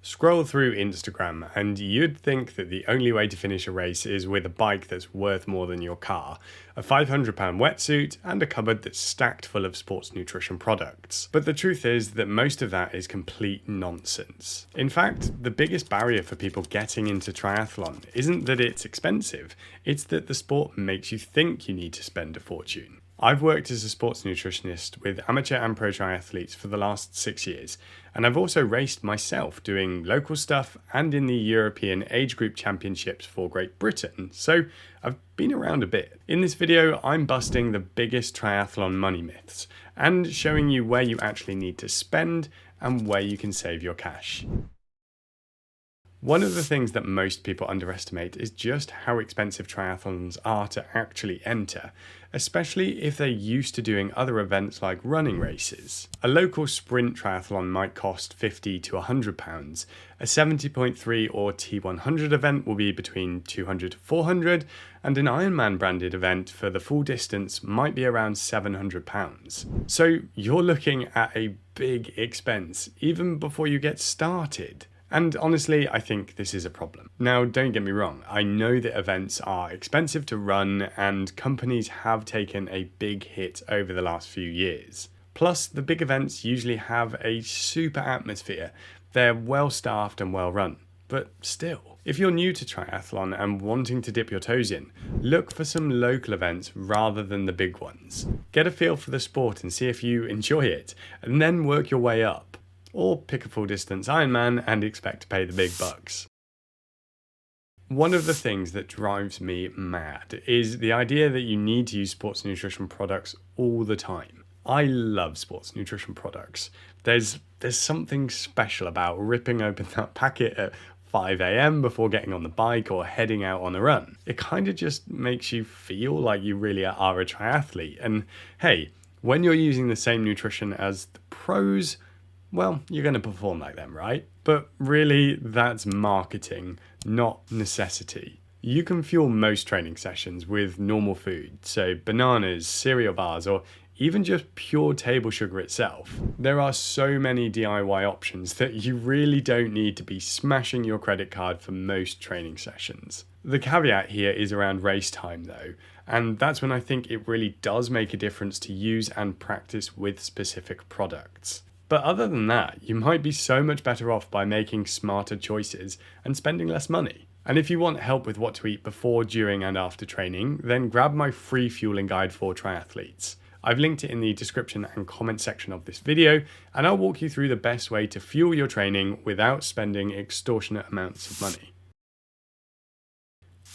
Scroll through Instagram and you'd think that the only way to finish a race is with a bike that's worth more than your car, a £500 wetsuit, and a cupboard that's stacked full of sports nutrition products. But the truth is that most of that is complete nonsense. In fact, the biggest barrier for people getting into triathlon isn't that it's expensive, it's that the sport makes you think you need to spend a fortune. I've worked as a sports nutritionist with amateur and pro triathletes for the last 6 years, and I've also raced myself doing local stuff and in the European Age Group Championships for Great Britain, so I've been around a bit. In this video, I'm busting the biggest triathlon money myths and showing you where you actually need to spend and where you can save your cash. One of the things that most people underestimate is just how expensive triathlons are to actually enter, especially if they're used to doing other events like running races. A local sprint triathlon might cost £50 to £100, a 70.3 or T100 event will be between £200 to £400, and an Ironman branded event for the full distance might be around £700. So you're looking at a big expense even before you get started. And honestly, I think this is a problem. Now, don't get me wrong, I know that events are expensive to run and companies have taken a big hit over the last few years. Plus, the big events usually have a super atmosphere. They're well staffed and well run. But still, if you're new to triathlon and wanting to dip your toes in, look for some local events rather than the big ones. Get a feel for the sport and see if you enjoy it, and then work your way up. Or pick a full distance Ironman and expect to pay the big bucks. One of the things that drives me mad is the idea that you need to use sports nutrition products all the time. I love sports nutrition products. There's something special about ripping open that packet at 5 AM before getting on the bike or heading out on a run. It kind of just makes you feel like you really are a triathlete. And hey, when you're using the same nutrition as the pros, well, you're going to perform like them, right? But really, that's marketing, not necessity. You can fuel most training sessions with normal food, so bananas, cereal bars, or even just pure table sugar itself. There are so many DIY options that you really don't need to be smashing your credit card for most training sessions. The caveat here is around race time though, and that's when I think it really does make a difference to use and practice with specific products. But other than that, you might be so much better off by making smarter choices and spending less money. And if you want help with what to eat before, during, and after training, then grab my free fueling guide for triathletes. I've linked it in the description and comment section of this video, and I'll walk you through the best way to fuel your training without spending extortionate amounts of money.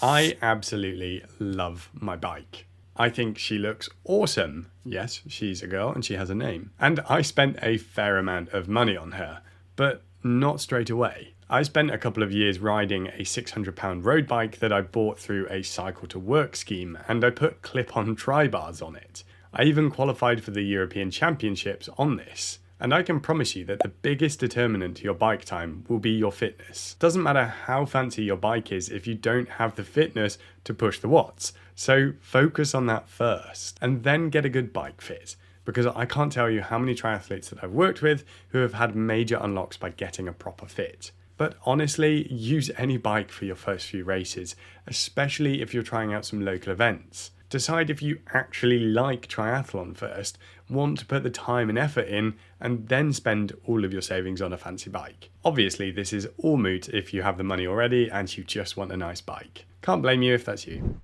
I absolutely love my bike. I think she looks awesome. Yes, she's a girl and she has a name. And I spent a fair amount of money on her, but not straight away. I spent a couple of years riding a £600 road bike that I bought through a cycle to work scheme, and I put clip-on tri-bars on it. I even qualified for the European Championships on this. And I can promise you that the biggest determinant to your bike time will be your fitness. Doesn't matter how fancy your bike is if you don't have the fitness to push the watts. So focus on that first and then get a good bike fit. Because I can't tell you how many triathletes that I've worked with who have had major unlocks by getting a proper fit. But honestly, use any bike for your first few races, especially if you're trying out some local events. Decide if you actually like triathlon first, want to put the time and effort in, and then spend all of your savings on a fancy bike. Obviously, this is all moot if you have the money already and you just want a nice bike. Can't blame you if that's you.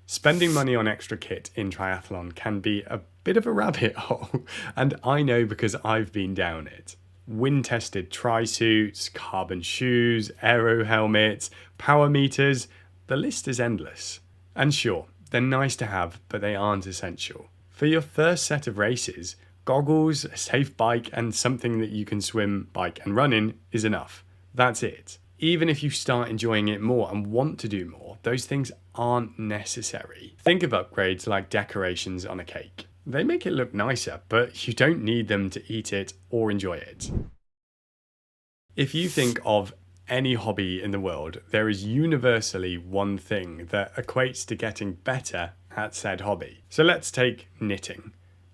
Spending money on extra kit in triathlon can be a bit of a rabbit hole, and I know because I've been down it. Wind-tested tri-suits, carbon shoes, aero helmets, power meters, the list is endless. And sure, they're nice to have, but they aren't essential. For your first set of races, goggles, a safe bike, and something that you can swim, bike, and run in is enough. That's it. Even if you start enjoying it more and want to do more, those things aren't necessary. Think of upgrades like decorations on a cake. They make it look nicer, but you don't need them to eat it or enjoy it. If you think of any hobby in the world, there is universally one thing that equates to getting better at said hobby. So let's take knitting.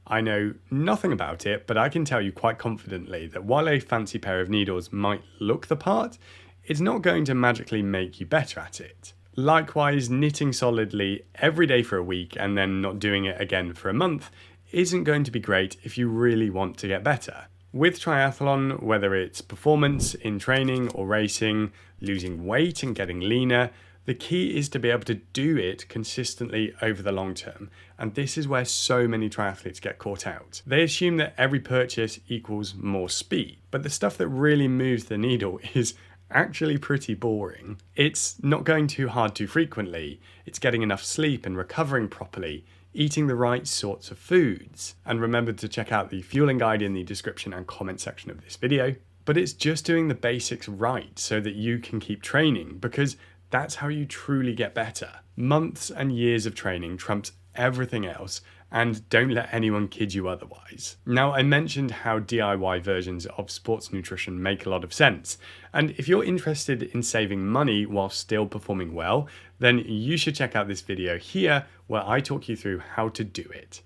I know nothing about it, but I can tell you quite confidently that while a fancy pair of needles might look the part, it's not going to magically make you better at it. Likewise, knitting solidly every day for a week and then not doing it again for a month isn't going to be great if you really want to get better. With triathlon, whether it's performance in training or racing, losing weight and getting leaner, the key is to be able to do it consistently over the long term, and this is where so many triathletes get caught out. They assume that every purchase equals more speed, but the stuff that really moves the needle is actually pretty boring. It's not going too hard too frequently, it's getting enough sleep and recovering properly, eating the right sorts of foods. And remember to check out the fueling guide in the description and comment section of this video. But it's just doing the basics right so that you can keep training, because that's how you truly get better. Months and years of training trumps everything else, and don't let anyone kid you otherwise. Now, I mentioned how DIY versions of sports nutrition make a lot of sense, and if you're interested in saving money while still performing well, then you should check out this video here where I talk you through how to do it.